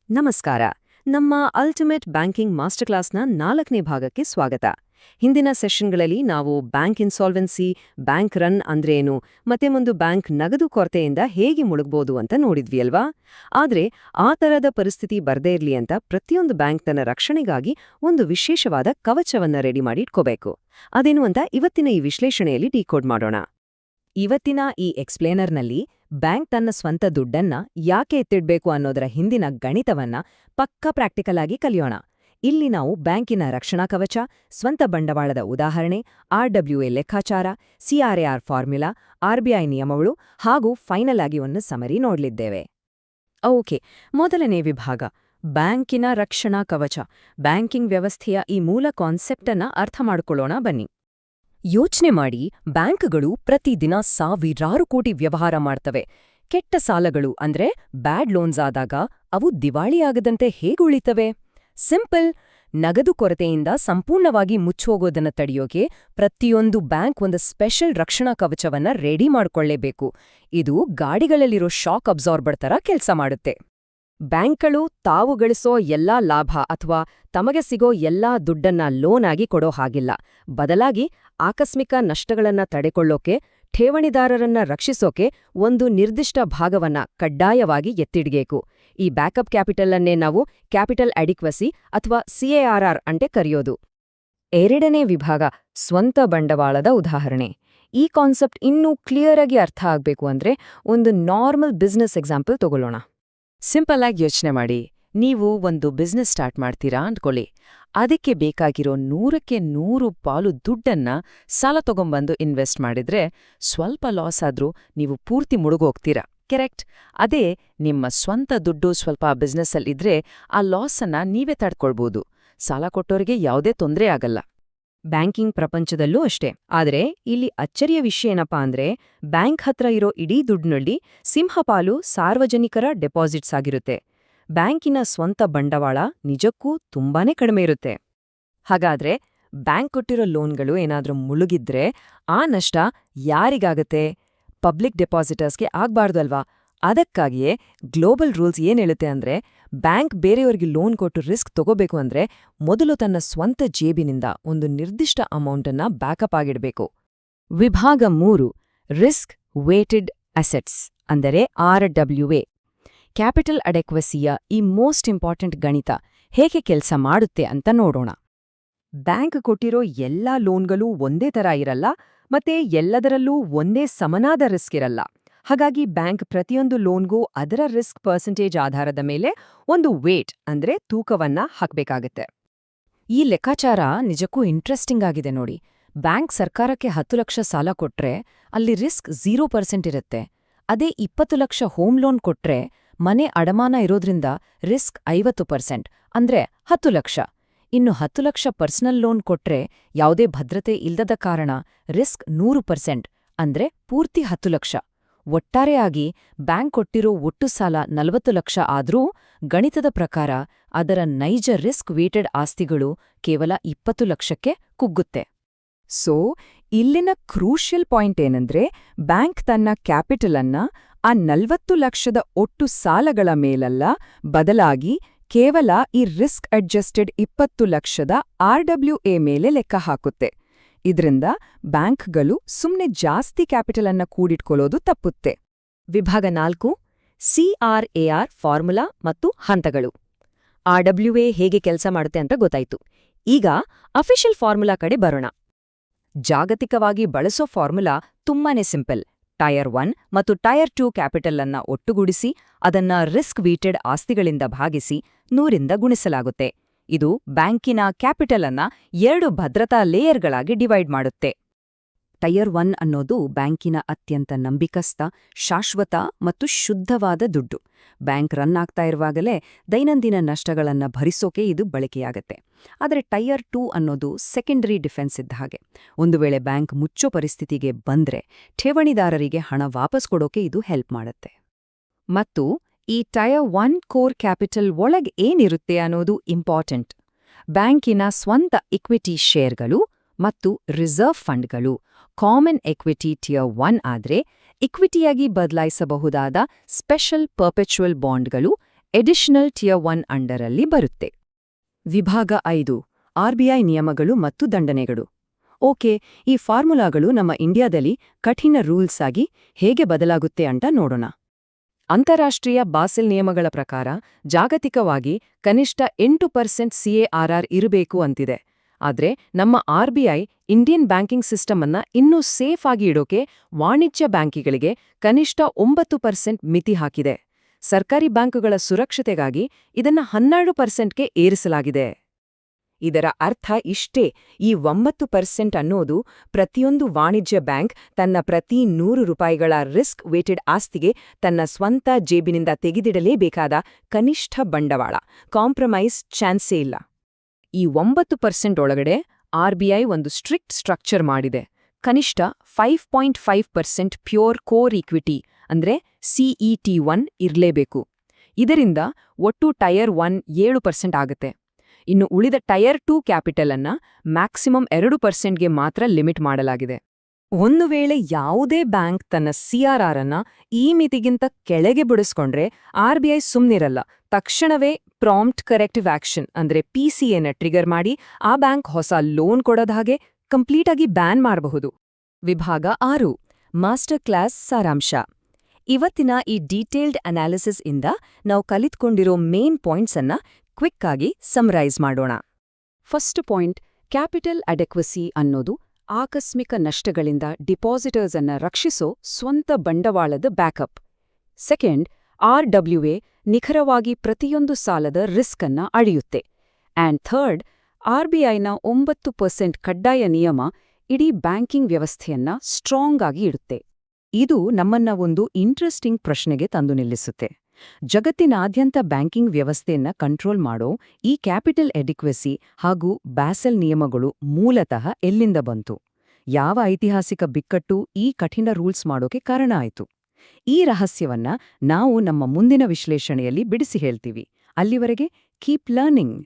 ನಮಸ್ಕಾರ. ನಮ್ಮ ultimate banking master ಕ್ಲಾಸ್ನ 4ನೇ ಭಾಗಕ್ಕೆ ಸ್ವಾಗತ. ಹಿಂದಿನ ಸೆಷನ್ಗಳಲ್ಲಿ ನಾವು ಬ್ಯಾಂಕ್ ಇನ್ಸಾಲ್ವೆನ್ಸಿ, ಬ್ಯಾಂಕ್ ರನ್ ಅಂದ್ರೇನು, ಮತ್ತೆ ಒಂದು ಬ್ಯಾಂಕ್ ನಗದು ಕೊರತೆಯಿಂದ ಹೇಗೆ ಮುಳುಗ್ಬೋದು ಅಂತ ನೋಡಿದ್ವಿ ಅಲ್ವಾ? ಆದ್ರೆ ಆ ತರದ ಪರಿಸ್ಥಿತಿ ಬರ್ದೇ ಇರ್ಲಿ ಅಂತ ಪ್ರತಿಯೊಂದು ಬ್ಯಾಂಕ್ ತನ್ನ ರಕ್ಷಣೆಗಾಗಿ ಒಂದು ವಿಶೇಷವಾದ ಕವಚವನ್ನ ರೆಡಿ ಮಾಡಿ ಇಟ್ಕೋಬೇಕು. ಅದೇನು ಅಂತ ಇವತ್ತಿನ ಈ ವಿಶ್ಲೇಷಣೆಯಲ್ಲಿ ಡಿಕೋಡ್ ಮಾಡೋಣ. ಇವತ್ತಿನ ಈ ಎಕ್ಸ್ಪ್ಲೇನರ್ನಲ್ಲಿ ಬ್ಯಾಂಕ್ ತನ್ನ ಸ್ವಂತ ದುಡ್ಡನ್ನ ಯಾಕೆ ಎತ್ತಿಡ್ಬೇಕು ಅನ್ನೋದರ ಹಿಂದಿನ ಗಣಿತವನ್ನ ಪಕ್ಕಾ ಪ್ರಾಕ್ಟಿಕಲ್ ಆಗಿ ಕಲಿಯೋಣ. ಇಲ್ಲಿ ನಾವು ಬ್ಯಾಂಕಿನ ರಕ್ಷಣಾ ಕವಚ, ಸ್ವಂತ ಬಂಡವಾಳದ ಉದಾಹರಣೆ, RWA ಲೆಕ್ಕಾಚಾರ, CRAR ಫಾರ್ಮ್ಯುಲಾ, RBI ನಿಯಮಗಳು ಹಾಗೂ ಫೈನಲ್ ಆಗಿ ಒಂದು ಸಮರಿ ನೋಡ್ಲಿದ್ದೇವೆ. ಓಕೆ, ಮೊದಲನೇ ವಿಭಾಗ ಬ್ಯಾಂಕಿನ ರಕ್ಷಣಾ ಕವಚ. ಬ್ಯಾಂಕಿಂಗ್ ವ್ಯವಸ್ಥೆಯ ಈ ಮೂಲ ಕಾನ್ಸೆಪ್ಟನ್ನ ಅರ್ಥ ಮಾಡ್ಕೊಳ್ಳೋಣ ಬನ್ನಿ. ಯೋಚ್ನೆ ಮಾಡಿ, ಬ್ಯಾಂಕ್ಗಳು ಪ್ರತಿದಿನ ಸಾವಿರಾರು ಕೋಟಿ ವ್ಯವಹಾರ ಮಾಡ್ತವೆ. ಕೆಟ್ಟ ಸಾಲಗಳು ಅಂದ್ರೆ ಬ್ಯಾಡ್ ಲೋನ್ಸ್ ಆದಾಗ ಅವು ದಿವಾಳಿಯಾಗದಂತೆ ಹೇಗುಳಿತವೆ? ಸಿಂಪಲ್, ನಗದು ಕೊರತೆಯಿಂದ ಸಂಪೂರ್ಣವಾಗಿ ಮುಚ್ಚೋಗೋದನ್ನ ತಡೆಯೋಕೆ ಪ್ರತಿಯೊಂದು ಬ್ಯಾಂಕ್ ಒಂದು ಸ್ಪೆಷಲ್ ರಕ್ಷಣಾ ಕವಚವನ್ನ ರೆಡಿ ಮಾಡ್ಕೊಳ್ಳೇಬೇಕು. ಇದು ಗಾಡಿಗಳಲ್ಲಿರೋ ಶಾಕ್ ಅಬ್ಸಾರ್ಬರ್ ತರ ಕೆಲ್ಸ ಮಾಡುತ್ತೆ. ಬ್ಯಾಂಕ್ಗಳು ತಾವು ಗಳಿಸೋ ಎಲ್ಲಾ ಲಾಭ ಅಥವಾ ತಮಗೆ ಸಿಗೋ ಎಲ್ಲಾ ದುಡ್ಡನ್ನ ಲೋನ್ ಆಗಿ ಕೊಡೋ ಹಾಗಿಲ್ಲ. ಬದಲಾಗಿ ಆಕಸ್ಮಿಕ ನಷ್ಟಗಳನ್ನ ತಡೆಕೊಳ್ಳೋಕೆ, ಠೇವಣಿದಾರರನ್ನ ರಕ್ಷಿಸೋಕೆ ಒಂದು ನಿರ್ದಿಷ್ಟ ಭಾಗವನ್ನ ಕಡ್ಡಾಯವಾಗಿ ಎತ್ತಿಡ್ಬೇಕು. ಈ ಬ್ಯಾಕಪ್ ಕ್ಯಾಪಿಟಲ್ ಅನ್ನೇ ನಾವು ಕ್ಯಾಪಿಟಲ್ ಅಡಿಕ್ವಸಿ ಅಥವಾ CARR ಅಂತೆ ಕರೆಯೋದು. ಎರಡನೇ ವಿಭಾಗ ಸ್ವಂತ ಬಂಡವಾಳದ ಉದಾಹರಣೆ. ಈ ಕಾನ್ಸೆಪ್ಟ್ ಇನ್ನೂ ಕ್ಲಿಯರ್ ಆಗಿ ಅರ್ಥ ಆಗ್ಬೇಕು ಅಂದ್ರೆ ಒಂದು ನಾರ್ಮಲ್ ಬಿಸ್ನೆಸ್ ಎಕ್ಸಾಂಪಲ್ ತಗೊಳ್ಳೋಣ. ಸಿಂಪಲ್ ಆಗಿ ಯೋಚನೆ ಮಾಡಿ, ನೀವು ಒಂದು ಬಿಸ್ನೆಸ್ ಸ್ಟಾರ್ಟ್ ಮಾಡ್ತೀರಾ ಅಂದ್ಕೊಳ್ಳಿ. ಅದಕ್ಕೆ ಬೇಕಾಗಿರೋ 100ಕ್ಕೆ 100 ಪಾಲು ದುಡ್ಡನ್ನ ಸಾಲ ತಗೊಂಬಂದು ಇನ್ವೆಸ್ಟ್ ಮಾಡಿದ್ರೆ ಸ್ವಲ್ಪ ಲಾಸ್ ಆದ್ರೂ ನೀವು ಪೂರ್ತಿ ಮುಳುಗೋಗ್ತೀರಾ. ಕರೆಕ್ಟ್? ಅದೇ ನಿಮ್ಮ ಸ್ವಂತ ದುಡ್ಡು ಸ್ವಲ್ಪ ಬಿಸ್ನೆಸ್ಸಲ್ಲಿದ್ರೆ ಆ ಲಾಸನ್ನ ನೀವೇ ತಡ್ಕೊಳ್ಬೋದು. ಸಾಲ ಕೊಟ್ಟೋರಿಗೆ ಯಾವುದೇ ತೊಂದರೆ ಆಗಲ್ಲ. ಬ್ಯಾಂಕಿಂಗ್ ಪ್ರಪಂಚದಲ್ಲೂ ಅಷ್ಟೇ. ಆದ್ರೆ ಇಲ್ಲಿ ಅಚ್ಚರಿಯ ವಿಷಯ ಏನಪ್ಪಾ ಅಂದ್ರೆ, ಬ್ಯಾಂಕ್ ಹತ್ರ ಇರೋ ಇಡೀ ದುಡ್ಡಿನಲ್ಲಿ ಸಿಂಹಪಾಲು ಸಾರ್ವಜನಿಕರ ಡೆಪಾಸಿಟ್ಸ್ ಆಗಿರುತ್ತೆ. ಬ್ಯಾಂಕಿನ ಸ್ವಂತ ಬಂಡವಾಳ ನಿಜಕ್ಕೂ ತುಂಬಾನೇ ಕಡಿಮೆ ಇರುತ್ತೆ. ಹಾಗಾದ್ರೆ ಬ್ಯಾಂಕ್ ಕೊಟ್ಟಿರೋ ಲೋನ್ಗಳು ಏನಾದ್ರೂ ಮುಳುಗಿದ್ರೆ ಆ ನಷ್ಟ ಯಾರಿಗಾಗತ್ತೆ? ಪಬ್ಲಿಕ್ ಡೆಪಾಸಿಟರ್ಸ್ಗೆ ಆಗ್ಬಾರ್ದು ಅಲ್ವಾ? ಅದಕ್ಕಾಗಿಯೇ ಗ್ಲೋಬಲ್ ರೂಲ್ಸ್ ಏನ್ ಹೇಳುತ್ತೆ ಅಂದ್ರೆ, ಬ್ಯಾಂಕ್ ಬೇರೆಯವರಿಗೆ ಲೋನ್ ಕೊಟ್ಟು ರಿಸ್ಕ್ ತಗೋಬೇಕು ಅಂದ್ರೆ ಮೊದಲು ತನ್ನ ಸ್ವಂತ ಜೇಬಿನಿಂದ ಒಂದು ನಿರ್ದಿಷ್ಟ ಅಮೌಂಟನ್ನ ಬ್ಯಾಕಪ್ ಆಗಿಡಬೇಕು. ವಿಭಾಗ 3 ರಿಸ್ಕ್ ವೇಟೆಡ್ ಅಸೆಟ್ಸ್ ಅಂದರೆ RWA. ಕ್ಯಾಪಿಟಲ್ ಅಡೆಕ್ವಸಿಯ ಈ ಮೋಸ್ಟ್ ಇಂಪಾರ್ಟೆಂಟ್ ಗಣಿತ ಹೇಗೆ ಕೆಲಸ ಮಾಡುತ್ತೆ ಅಂತ ನೋಡೋಣ. ಬ್ಯಾಂಕ್ ಕೊಟ್ಟಿರೋ ಎಲ್ಲಾ ಲೋನ್ಗಳೂ ಒಂದೇ ತರ ಇರಲ್ಲ, ಮತ್ತೆ ಎಲ್ಲದರಲ್ಲೂ ಒಂದೇ ಸಮನಾದ ರಿಸ್ಕ್ ಇರಲ್ಲ. ಹಾಗಾಗಿ ಬ್ಯಾಂಕ್ ಪ್ರತಿಯೊಂದು ಲೋನ್ಗೂ ಅದರ ರಿಸ್ಕ್ ಪರ್ಸೆಂಟೇಜ್ ಆಧಾರದ ಮೇಲೆ ಒಂದು ವೇಟ್ ಅಂದ್ರೆ ತೂಕವನ್ನ ಹಾಕ್ಬೇಕಾಗತ್ತೆ. ಈ ಲೆಕ್ಕಾಚಾರ ನಿಜಕ್ಕೂ ಇಂಟ್ರೆಸ್ಟಿಂಗ್ ಆಗಿದೆ ನೋಡಿ. ಬ್ಯಾಂಕ್ ಸರ್ಕಾರಕ್ಕೆ 10 ಲಕ್ಷ ಸಾಲ ಕೊಟ್ರೆ ಅಲ್ಲಿ ರಿಸ್ಕ್ 0% ಇರುತ್ತೆ. ಅದೇ 20 ಲಕ್ಷ ಹೋಮ್ ಲೋನ್ ಕೊಟ್ರೆ ಮನೆ ಅಡಮಾನ ಇರೋದ್ರಿಂದ ರಿಸ್ಕ್ 50%, ಅಂದ್ರೆ 10 ಲಕ್ಷ. ಇನ್ನು 10 ಲಕ್ಷ ಪರ್ಸನಲ್ ಲೋನ್ ಕೊಟ್ರೆ ಯಾವುದೇ ಭದ್ರತೆ ಇಲ್ಲದ ಕಾರಣ ರಿಸ್ಕ್ 100%, ಅಂದ್ರೆ ಪೂರ್ತಿ 10 ಲಕ್ಷ. ಒಟ್ಟಾರೆಯಾಗಿ ಬ್ಯಾಂಕ್ ಕೊಟ್ಟಿರೋ ಒಟ್ಟು ಸಾಲ 40 ಲಕ್ಷ ಆದ್ರೂ ಗಣಿತದ ಪ್ರಕಾರ ಅದರ ನೈಜ ರಿಸ್ಕ್ ವೇಟೆಡ್ ಆಸ್ತಿಗಳು ಕೇವಲ 20 ಲಕ್ಷಕ್ಕೆ ಕುಗ್ಗುತ್ತೆ. ಸೊ ಇಲ್ಲಿನ ಕ್ರೂಷಿಯಲ್ ಪಾಯಿಂಟ್ ಏನಂದ್ರೆ, ಬ್ಯಾಂಕ್ ತನ್ನ ಕ್ಯಾಪಿಟಲ್ ಅನ್ನ ಆ 40 ಲಕ್ಷದ ಒಟ್ಟು ಸಾಲಗಳ ಮೇಲಲ್ಲ, ಬದಲಾಗಿ ಕೇವಲ ಈ ರಿಸ್ಕ್ ಅಡ್ಜಸ್ಟೆಡ್ 20 ಲಕ್ಷದ RWA ಮೇಲೆ ಲೆಕ್ಕ ಹಾಕುತ್ತೆ. ಇದ್ರಿಂದ ಬ್ಯಾಂಕ್ಗಳು ಸುಮ್ನೆ ಜಾಸ್ತಿ ಕ್ಯಾಪಿಟಲ್ ಅನ್ನ ಕೂಡಿಟ್ಕೊಳ್ಳೋದು ತಪ್ಪುತ್ತೆ. ವಿಭಾಗ 4 CRAR ಫಾರ್ಮುಲಾ ಮತ್ತು ಹಂತಗಳು. RWA ಹೇಗೆ ಕೆಲಸ ಮಾಡುತ್ತೆ ಅಂತ ಗೊತ್ತಾಯ್ತು. ಈಗ ಅಫಿಷಿಯಲ್ ಫಾರ್ಮುಲಾ ಕಡೆ ಬರೋಣ. ಜಾಗತಿಕವಾಗಿ ಬಳಸೋ ಫಾರ್ಮುಲಾ ತುಂಬಾನೇ ಸಿಂಪಲ್. ಟೈರ್ 1 ಮತ್ತು ಟೈರ್ 2 ಕ್ಯಾಪಿಟಲ್ ಅನ್ನ ಒಟ್ಟುಗೂಡಿಸಿ ಅದನ್ನ ರಿಸ್ಕ್ ವೀಟೆಡ್ ಆಸ್ತಿಗಳಿಂದ ಭಾಗಿಸಿ 100ರಿಂದ ಗುಣಿಸಲಾಗುತ್ತೆ. ಇದು ಬ್ಯಾಂಕಿನ ಕ್ಯಾಪಿಟಲ್ ಅನ್ನ 2 ಭದ್ರತಾ ಲೇಯರ್ಗಳಾಗಿ ಡಿವೈಡ್ ಮಾಡುತ್ತೆ. ಟೈರ್ 1 ಅನ್ನೋದು ಬ್ಯಾಂಕಿನ ಅತ್ಯಂತ ನಂಬಿಕಸ್ಥ, ಶಾಶ್ವತ ಮತ್ತು ಶುದ್ಧವಾದ ದುಡ್ಡು. ಬ್ಯಾಂಕ್ ರನ್ ಆಗ್ತಾ ಇರುವಾಗಲೇ ದೈನಂದಿನ ನಷ್ಟಗಳನ್ನ ಭರಿಸೋಕೆ ಇದು ಬಳಕೆಯಾಗತ್ತೆ. ಆದರೆ ಟೈರ್ 2 ಅನ್ನೋದು ಸೆಕೆಂಡರಿ ಡಿಫೆನ್ಸ್ ಇದ್ದ ಹಾಗೆ. ಒಂದು ವೇಳೆ ಬ್ಯಾಂಕ್ ಮುಚ್ಚೋ ಪರಿಸ್ಥಿತಿಗೆ ಬಂದ್ರೆ ಠೇವಣಿದಾರರಿಗೆ ಹಣ ವಾಪಸ್ ಕೊಡೋಕೆ ಇದು ಹೆಲ್ಪ್ ಮಾಡುತ್ತೆ. ಮತ್ತು ಈ ಟೈರ್ 1 ಕೋರ್ ಕ್ಯಾಪಿಟಲ್ ಒಳಗೆ ಏನಿರುತ್ತೆ ಅನ್ನೋದು ಇಂಪಾರ್ಟೆಂಟ್. ಬ್ಯಾಂಕಿನ ಸ್ವಂತ ಇಕ್ವಿಟಿ ಶೇರ್ಗಳು ಮತ್ತು ರಿಸರ್ವ್ ಫಂಡ್ಗಳು. ಕಾಮನ್ ಎಕ್ವಿಟಿ ಟಿಯರ್ 1 ಆದ್ರೆ ಇಕ್ವಿಟಿಯಾಗಿ ಬದಲಾಯಿಸಬಹುದಾದ ಸ್ಪೆಷಲ್ ಪರ್ಪೆಚುವಲ್ ಬಾಂಡ್ಗಳು, ಎಡಿಷನಲ್ ಟಿಯರ್ 1 ಅಂಡರಲ್ಲಿ ಬರುತ್ತೆ. ವಿಭಾಗ 5 ಆರ್‌ಬಿಐ ನಿಯಮಗಳು ಮತ್ತು ದಂಡನೆಗಳು. ಓಕೆ, ಈ ಫಾರ್ಮುಲಾಗಳು ನಮ್ಮ ಇಂಡಿಯಾದಲ್ಲಿ ಕಠಿಣ ರೂಲ್ಸ್ ಆಗಿ ಹೇಗೆ ಬದಲಾಗುತ್ತೆ ಅಂತ ನೋಡೋಣ. ಅಂತಾರಾಷ್ಟ್ರೀಯ ಬಾಸೆಲ್ ನಿಯಮಗಳ ಪ್ರಕಾರ ಜಾಗತಿಕವಾಗಿ ಕನಿಷ್ಠ 8% ಸಿಎಆರ್ಆರ್ ಇರಬೇಕು ಅಂತಿದೆ. ಆದ್ರೆ ನಮ್ಮ ಆರ್‌ಬಿಐ ಇಂಡಿಯನ್ ಬ್ಯಾಂಕಿಂಗ್ ಸಿಸ್ಟಮ್ ಅನ್ನ ಇನ್ನೂ ಸೇಫ್ ಆಗಿ ಇಡೋಕೆ ವಾಣಿಜ್ಯ ಬ್ಯಾಂಕಿಗಳಿಗೆ ಕನಿಷ್ಠ 9% ಮಿತಿ ಹಾಕಿದೆ. ಸರ್ಕಾರಿ ಬ್ಯಾಂಕುಗಳ ಸುರಕ್ಷತೆಗಾಗಿ ಇದನ್ನ 12%ಗೆ ಏರಿಸಲಾಗಿದೆ. ಇದರ ಅರ್ಥ ಇಷ್ಟೇ, ಈ 9% ಅನ್ನೋದು ಪ್ರತಿಯೊಂದು ವಾಣಿಜ್ಯ ಬ್ಯಾಂಕ್ ತನ್ನ ಪ್ರತಿ 100 ರೂಪಾಯಿಗಳ ರಿಸ್ಕ್ ವೇಟೆಡ್ ಆಸ್ತಿಗೆ ತನ್ನ ಸ್ವಂತ ಜೇಬಿನಿಂದ ತೆಗೆದಿಡಲೇಬೇಕಾದ ಕನಿಷ್ಠ ಬಂಡವಾಳ, ಕಾಂಪ್ರಮೈಸ್ ಚಾನ್ಸೇ ಇಲ್ಲ. ಈ 9% ಒಳಗಡೆ ಆರ್‌ಬಿಐ ಒಂದು ಸ್ಟ್ರಿಕ್ಟ್ ಸ್ಟ್ರಕ್ಚರ್ ಮಾಡಿದೆ. ಕನಿಷ್ಠ 5.5% ಪ್ಯೂರ್ ಕೋರ್ ಈಕ್ವಿಟಿ ಅಂದ್ರೆ CET1 ಇರಲೇಬೇಕು. ಇದರಿಂದ ಒಟ್ಟು ಟೈರ್ 1 7% ಆಗುತ್ತೆ. ಇನ್ನು ಉಳಿದ ಟೈರ್ 2 ಕ್ಯಾಪಿಟಲ್ ಅನ್ನ ಮ್ಯಾಕ್ಸಿಮಮ್ 2%ಗೆ ಮಾತ್ರ ಲಿಮಿಟ್ ಮಾಡಲಾಗಿದೆ. ಒಂದು ವೇಳೆ ಯಾವುದೇ ಬ್ಯಾಂಕ್ ತನ್ನ ಸಿಆರ್ಆರ್ ಅನ್ನ ಈ ಮಿತಿಗಿಂತ ಕೆಳಗೆ ಬಿಡಿಸ್ಕೊಂಡ್ರೆ ಆರ್‌ಬಿಐ ಸುಮ್ನಿರಲ್ಲ. ತಕ್ಷಣವೇ ಪ್ರಾಂಪ್ಟ್ ಕರೆಕ್ಟಿವ್ ಆಕ್ಷನ್ ಅಂದ್ರೆ PCAನ ಟ್ರಿಗರ್ ಮಾಡಿ ಆ ಬ್ಯಾಂಕ್ ಹೊಸ ಲೋನ್ ಕೊಡೋದ ಹಾಗೆ ಕಂಪ್ಲೀಟ್ ಆಗಿ ಬ್ಯಾನ್ ಮಾಡಬಹುದು. ವಿಭಾಗ 6 ಮಾಸ್ಟರ್ ಕ್ಲಾಸ್ ಸಾರಾಂಶ. ಇವತ್ತಿನ ಈ ಡೀಟೇಲ್ಡ್ ಅನಾಲಿಸಿಸ್ ಇಂದ ನಾವು ಕಲಿತ್ಕೊಂಡಿರೋ ಮೇನ್ ಪಾಯಿಂಟ್ಸ್ ಅನ್ನ ಕ್ವಿಕ್ ಆಗಿ ಸಮರೈಸ್ ಮಾಡೋಣ. ಫಸ್ಟ್ ಪಾಯಿಂಟ್, ಕ್ಯಾಪಿಟಲ್ ಅಡೆಕ್ವಸಿ ಅನ್ನೋದು ಆಕಸ್ಮಿಕ ನಷ್ಟಗಳಿಂದ ಡಿಪಾಸಿಟರ್ಸ್ ಅನ್ನ ರಕ್ಷಿಸೋ ಸ್ವಂತ ಬಂಡವಾಳದ ಬ್ಯಾಕಪ್. ಸೆಕೆಂಡ್, RWA ನಿಖರವಾಗಿ ಪ್ರತಿಯೊಂದು ಸಾಲದ ರಿಸ್ಕ್ ಅನ್ನ ಅಳೆಯುತ್ತೆ. ಆ್ಯಂಡ್ ಥರ್ಡ್, ಆರ್‌ಬಿಐನ 9% ಕಡ್ಡಾಯ ನಿಯಮ ಇಡೀ ಬ್ಯಾಂಕಿಂಗ್ ವ್ಯವಸ್ಥೆಯನ್ನ ಸ್ಟ್ರಾಂಗ್ ಆಗಿ ಇಡುತ್ತೆ. ಇದು ನಮ್ಮನ್ನ ಒಂದು ಇಂಟ್ರೆಸ್ಟಿಂಗ್ ಪ್ರಶ್ನೆಗೆ ತಂದು ನಿಲ್ಲಿಸುತ್ತೆ. ಜಗತ್ತಿನಾದ್ಯಂತ ಬ್ಯಾಂಕಿಂಗ್ ವ್ಯವಸ್ಥೆಯನ್ನ ಕಂಟ್ರೋಲ್ ಮಾಡೋ ಈ ಕ್ಯಾಪಿಟಲ್ ಎಡಿಕ್ವೆಸಿ ಹಾಗೂ ಬ್ಯಾಸೆಲ್ ನಿಯಮಗಳು ಮೂಲತಃ ಎಲ್ಲಿಂದ ಬಂತು? ಯಾವ ಐತಿಹಾಸಿಕ ಬಿಕ್ಕಟ್ಟು ಈ ಕಠಿಣ ರೂಲ್ಸ್ ಮಾಡೋಕೆ ಕಾರಣ ಆಯಿತು? ಈ ರಹಸ್ಯವನ್ನ ನಾವು ನಮ್ಮ ಮುಂದಿನ ವಿಶ್ಲೇಷಣೆಯಲ್ಲಿ ಬಿಡಿಸಿ ಹೇಳ್ತೀವಿ. ಅಲ್ಲಿವರೆಗೆ ಕೀಪ್ ಲರ್ನಿಂಗ್.